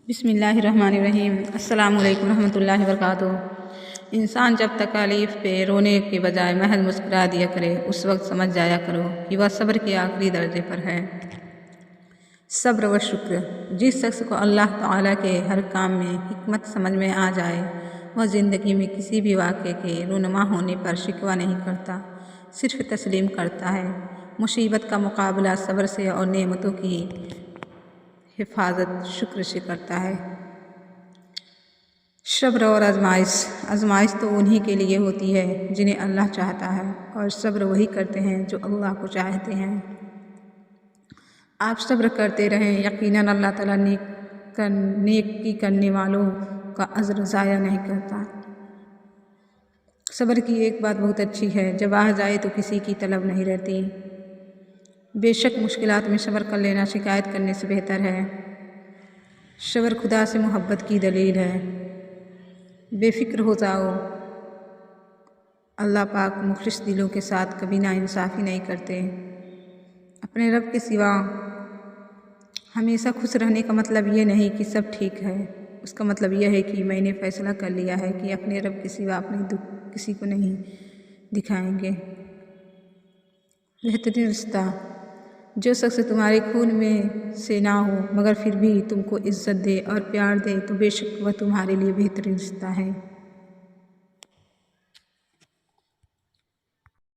بسم اللہ الرحمن الرحیم۔ السلام علیکم ورحمۃ اللہ وبرکاتہ۔ انسان جب تکالیف پہ رونے کے بجائے محض مسکرا دیا کرے، اس وقت سمجھ جایا کرو کہ وہ صبر کے آخری درجے پر ہے۔ صبر و شکر۔ جس شخص کو اللہ تعالیٰ کے ہر کام میں حکمت سمجھ میں آ جائے، وہ زندگی میں کسی بھی واقعے کے رونما ہونے پر شکوہ نہیں کرتا، صرف تسلیم کرتا ہے۔ مصیبت کا مقابلہ صبر سے اور نعمتوں کی حفاظت شکر سے کرتا ہے۔ صبر اور آزمائش تو انہی کے لیے ہوتی ہے جنہیں اللہ چاہتا ہے، اور صبر وہی کرتے ہیں جو اللہ کو چاہتے ہیں۔ آپ صبر کرتے رہیں، یقیناً اللہ تعالیٰ نیکی کرنے والوں کا اجر ضائع نہیں کرتا۔ صبر کی ایک بات بہت اچھی ہے، جب آ جائے تو کسی کی طلب نہیں رہتی۔ بے شک مشکلات میں صبر کر لینا شکایت کرنے سے بہتر ہے۔ صبر خدا سے محبت کی دلیل ہے۔ بے فکر ہو جاؤ، اللہ پاک مخلص دلوں کے ساتھ کبھی ناانصافی نہیں کرتے۔ اپنے رب کے سوا ہمیشہ خوش رہنے کا مطلب یہ نہیں کہ سب ٹھیک ہے، اس کا مطلب یہ ہے کہ میں نے فیصلہ کر لیا ہے کہ اپنے رب کے سوا اپنے دکھ کسی کو نہیں دکھائیں گے۔ بہترین رشتہ۔ جو شخص تمہارے خون میں سے نہ ہو مگر پھر بھی تم کو عزت دے اور پیار دے تو بے شک وہ تمہارے لیے بہترین رشتہ ہے۔